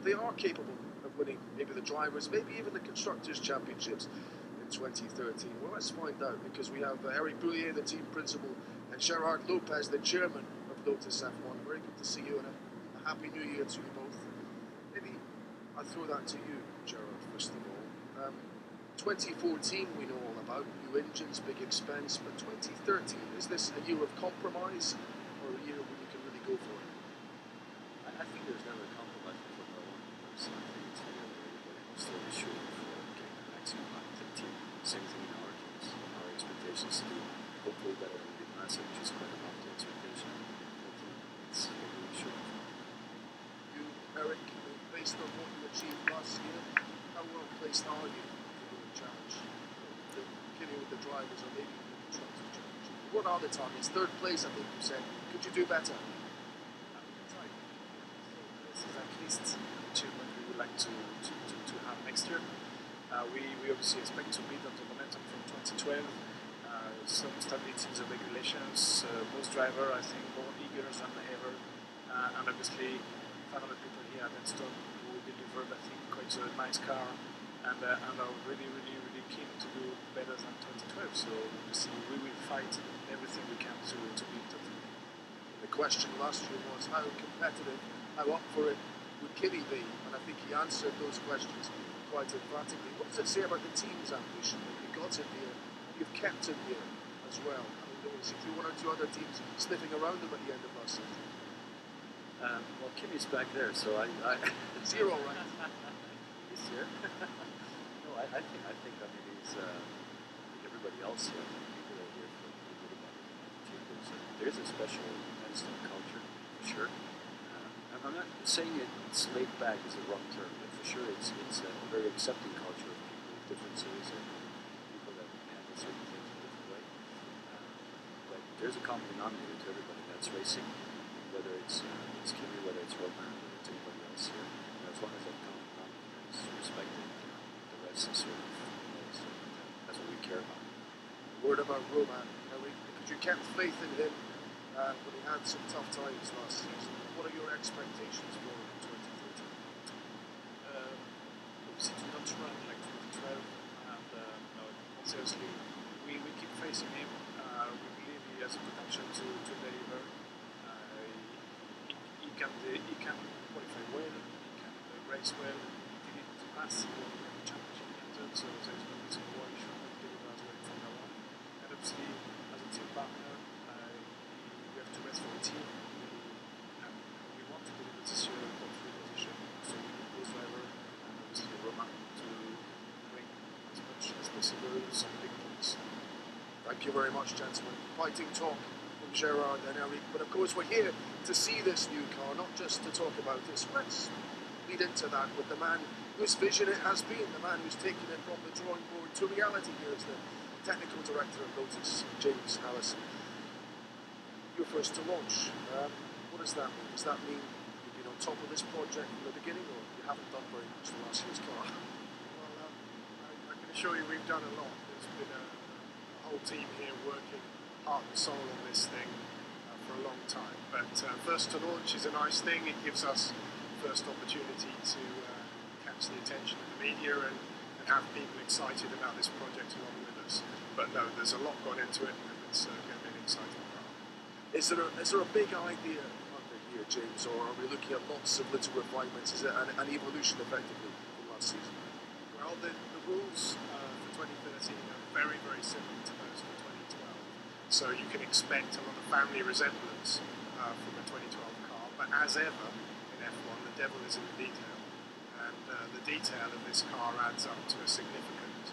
they are capable of winning maybe the Drivers', maybe even the Constructors' Championships in 2013? Well, let's find out, because we have Eric Boulier, the team principal, and Gerard Lopez, the chairman of Lotus F1. Very good to see you, and a happy new year to you both. Maybe I'll throw that to you, Gerard, first of all. 2014 we know all about, new engines, big expense, but 2013, is this a year of compromise, or a year when you can really go for it? I think there's never a compromise in Formula 1, because I think it's a year where everybody wants to be shooting for getting the maximum out of the team. Same thing in our case. Our expectations to do hopefully better than the last year, which is quite above the expectation. But it's what we're shooting for. You, Eric, based on what you achieved last year, how well placed are you for the challenge? Beginning with the Drivers, or maybe the Constructors' Championship. What are the targets? Third place, I think you said. Could you do better? Try. This is at least the achievement we would like to have next year. We obviously expect to build on the momentum from 2012. Some stability in the regulations. Most drivers, I think, more eager than ever. And obviously, 500 people here at Enstone who delivered, I think, quite a nice car, and are really keen to do better than 2012. So obviously, we will fight everything we can to beat the team. The question last year was how competitive, how up for it would Kimi be? And I think he answered those questions quite emphatically. What does it say about the team's ambition that you got him here, you've kept him here as well? I mean, there was one or two other teams sniffing around him at the end of last season. Well, Kimi's back there, so I Zero, right? This year? No, I think he's like everybody else here. People are here for good about the team. There's a special Enstone culture, for sure. And I'm not saying it's laid back is a wrong term, but for sure it's a very accepting culture of people with differences and people that handle certain things in a different way. But there's a common denominator to everybody that's racing, whether it's Kimi, whether it's Roman, whether it's anybody else here. As long as that common denominator is respected, the rest is sort of, that's what we care about. Word about Roman, because you kept faith in him when he had some tough times last season. What are your expectations for him in 2013? Obviously, to not run like 2012, and no, seriously, we keep facing him. We believe he has the potential to deliver. He can qualify well, he can race well, he did it last year when the championship entered, so there's no reason why he should not deliver as well in Formula 1. And obviously, as a team partner, we have to race for a team. We want to deliver this year a top 3 position, so we need those drivers and obviously Roman to bring as much as possible some big points. Thank you very much, gentlemen. Fighting talk from Gerard and Eric, but of course we're here to see this new car, not just to talk about it. So let's lead into that with the man whose vision it has been, the man who's taken it from the drawing board to reality here as the technical director of Lotus, James Allison. You're first to launch. What does that mean? Does that mean you've been on top of this project from the beginning, or you haven't done very much the last year's car? Well, I can assure you we've done a lot. There's been a whole team here working heart and soul on this thing for a long time. But first to launch is a nice thing. It gives us first opportunity to catch the attention of the media and have people excited about this project along with us. But no, there's a lot gone into it, and it's going to be an exciting car. Is there a big idea under here, James, or are we looking at lots of little refinements? Is it an evolution effectively from last season? Well, the rules for 2013 are very, very similar to those for 2012. So you can expect a lot of family resemblance from a 2012 car. But as ever in F1, the devil is in the detail. And the detail of this car adds up to a significant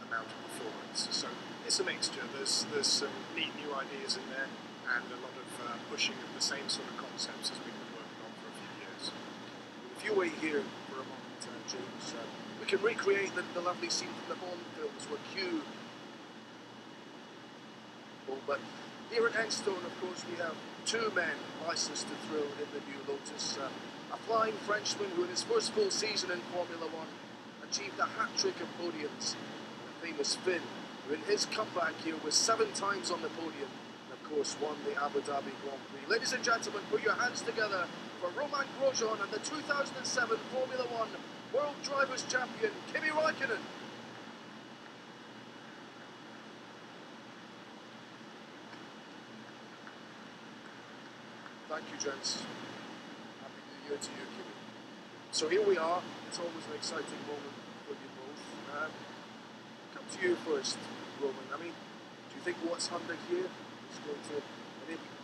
amount of performance. So it's a mixture. There's some neat new ideas in there, and a lot of pushing of the same sort of concepts as we've been working on for a few years. If you wait here for a moment, James, we can recreate the lovely scene from the Bond films where Q. But here at Enstone, of course, we have 2 men licensed to thrill in the new Lotus. A flying Frenchman who in his first full season in Formula 1 achieved a hat-trick of podiums. And a famous Finn, who in his comeback here was 7 times on the podium, and of course won the Abu Dhabi Grand Prix. Ladies and gentlemen, put your hands together for for Roman Grosjean and the 2007 Formula One World Drivers' Champion, Kimi Räikkönen. Thank you, gents. Happy New Year to you, Kimi. So here we are. It's always an exciting moment for you both. Come to you first, Roman. I mean, do you think what's under here is going to enable you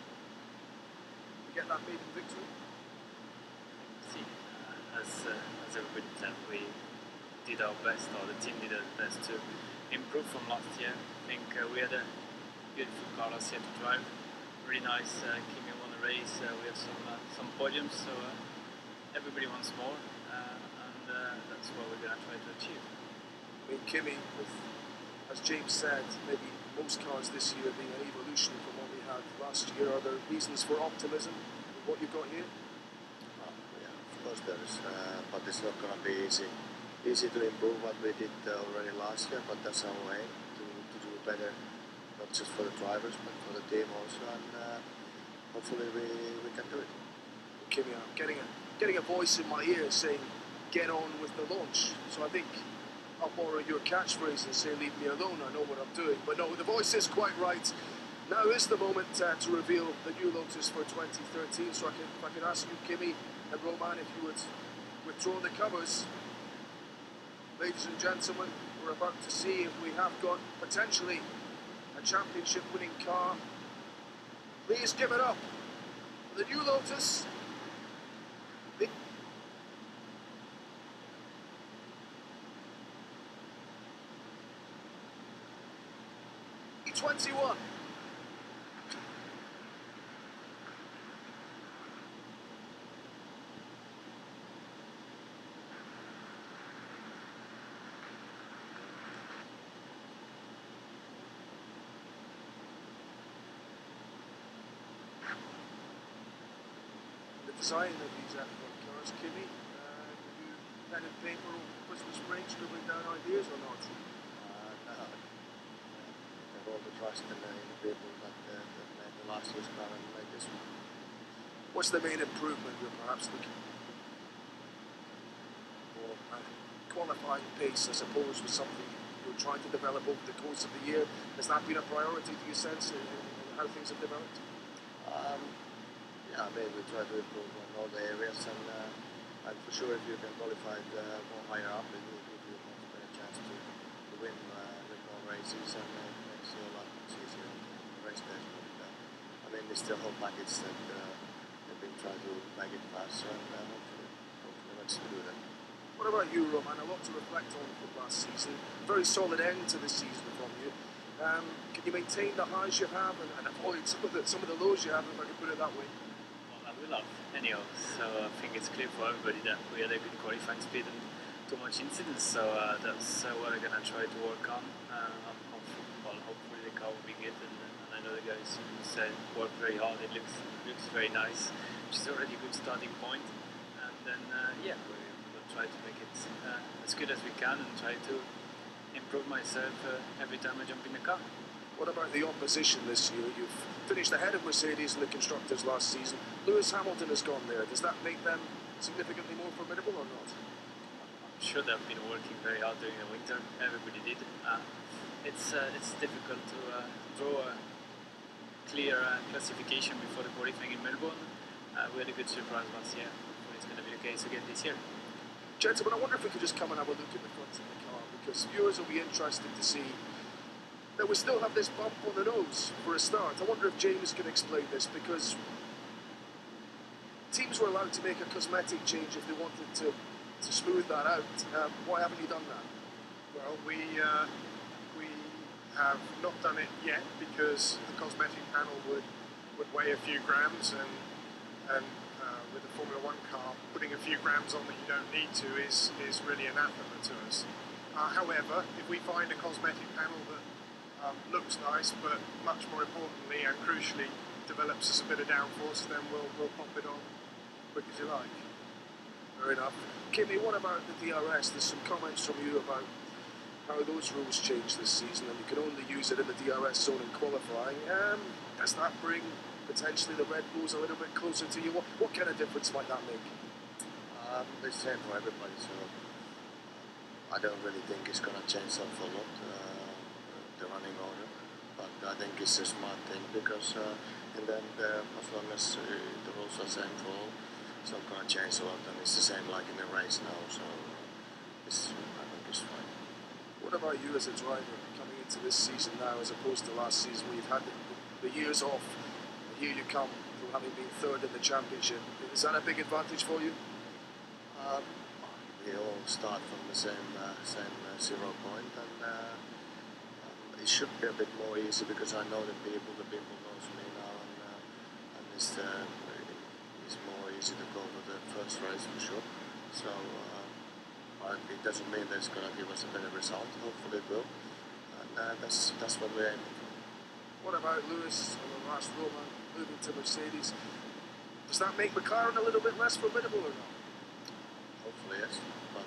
to get that maiden victory? See, as everybody said, we did our best, or the team did their best to improve from last year. I think we had a beautiful car last year to drive. Really nice. Kimi won the race. We had some podiums, so everybody wants more, and that's what we're going to try to achieve. I mean, Kimi, as James said, maybe most cars this year being an evolution from what we had last year. Are there reasons for optimism with what you've got here? Yeah, of course there is, but it's not going to be easy to improve what we did already last year, but that's our aim to do better, not just for the drivers but for the team also, and hopefully we can do it. Kimi, I'm getting a voice in my ear saying, get on with the launch. So I think I'll borrow your catchphrase and say, leave me alone, I know what I'm doing. But no, the voice is quite right. Now is the moment to reveal the new Lotus for 2013. So if I could ask you, Kimi and Roman, if you would withdraw the covers. Ladies and gentlemen, we're about to see if we have got potentially a championship winning car. Please give it up for the new Lotus. E21. The design of these F1 cars, Kimi, you pen and paper over Christmas break, scribbling down ideas or not? No. I have all the trust in the people that made the last year's car and made this one. What's the main improvement you're perhaps looking for? Qualifying pace, I suppose, was something you're trying to develop over the course of the year. Has that been a priority, do you sense, in how things have developed? Yeah, I mean, we try to improve on all the areas, and for sure, if you can qualify more higher up, it will give you a much better chance to win more races, and it makes it a lot easier on the race days. But I mean, it's the whole package that they've been trying to make it faster, and hopefully let's do that. What about you, Roman? A lot to reflect on from last season. Very solid end to the season from you. Can you maintain the highs you have and avoid some of the lows you have, if I can put it that way? Well, we love anyhow, so I think it's clear for everybody that we had a good qualifying speed and too much incidents, so that's what we're going to try to work on. Hopefully the car will be good, and I know the guys said work very hard. It looks very nice, which is already a good starting point, and then we'll try to make it as good as we can and try to improve myself every time I jump in the car. What about the opposition this year? You've finished ahead of Mercedes in the constructors last season. Lewis Hamilton has gone there. Does that make them significantly more formidable or not? I'm sure they've been working very hard during the winter. Everybody did. It's difficult to draw a clear classification before the qualifying in Melbourne. We had a good surprise last year. Hopefully it's going to be the case again this year. Gentlemen, I wonder if we could just come and have a look at the front of the car, because viewers will be interested to see that we still have this bump on the nose for a start. I wonder if James can explain this, because teams were allowed to make a cosmetic change if they wanted to smooth that out. Why haven't you done that? Well, we have not done it yet because the cosmetic panel would weigh a few grams, and with a Formula One car, putting a few grams on that you don't need to is really anathema to us. However, if we find a cosmetic panel that looks nice, but much more importantly and crucially develops us a bit of downforce, then we'll pop it on quick as you like. Fair enough. Kimi, what about the DRS? There's some comments from you about how those rules changed this season, and you can only use it in the DRS zone in qualifying. Does that bring potentially the Red Bulls a little bit closer to you? What kind of difference might that make? It's the same for everybody, so I don't really think it's going to change a lot, the running order. But I think it's a smart thing because in the end, as long as the rules are same for all, it's not going to change a lot, and it's the same like in the race now. So I think it's fine. What about you as a driver coming into this season now as opposed to last season where you've had the years off? Here you come from having been third in the championship. Is that a big advantage for you? We all start from the same 0 point, and it should be a bit more easy because I know the people knows me now, and it's more easy to go for the first race for sure. So it doesn't mean that it's going to give us a better result. Hopefully it will, and that's what we're aiming for. What about Lewis and the last Roman moving to Mercedes? Does that make McLaren a little bit less formidable or not? Hopefully yes, but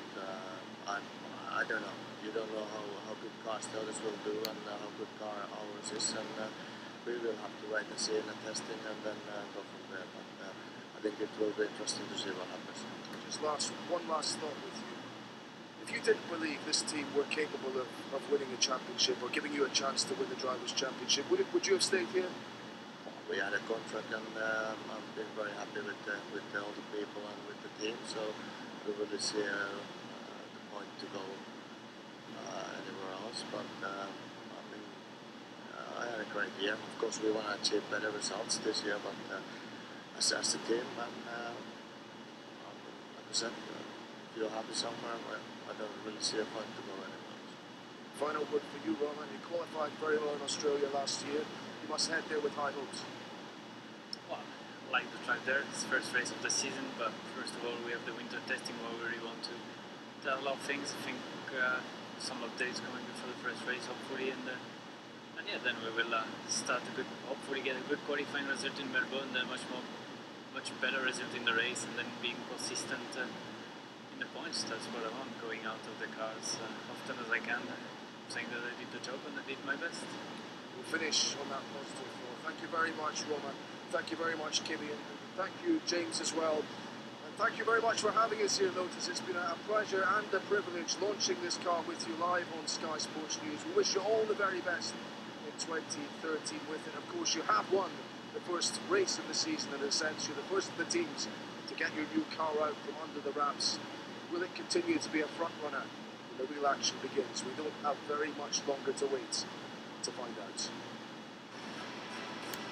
I don't know. You don't know how good cars the others will do and how good car ours is, and we will have to wait and see in the testing and then go from there. But I think it will be interesting to see what happens. Just one last thought with you. If you didn't believe this team were capable of winning a championship or giving you a chance to win the Drivers' Championship, would you have stayed here? We had a contract, and I've been very happy with all the people and with the team. So we really see the point to go anywhere else. But I had a great year. Of course, we want to achieve better results this year, but as a team, and like I said, if you're happy somewhere, well, I don't really see a point to go anywhere else. Final word for you, Roman. You qualified very well in Australia last year. You must head there with high hopes. Well, I like the track there. It's the first race of the season, but first of all, we have the winter testing where we really want to tell a lot of things. I think some updates coming before the first race, hopefully, and yeah, then we will hopefully get a good qualifying result in Melbourne, then much better result in the race, and then being consistent in the points. That's what I want, going out of the cars often as I can, saying that I did the job and I did my best. We'll finish on that positive note. Thank you very much, Roman. Thank you very much, Kimi, and thank you, James, as well. And thank you very much for having us here, Lotus. It's been a pleasure and a privilege launching this car with you live on Sky Sports News. We wish you all the very best in 2013 with it. Of course, you have won the first race of the season in a sense. You're the first of the teams to get your new car out from under the wraps. Will it continue to be a front runner when the real action begins? We don't have very much longer to wait to find out.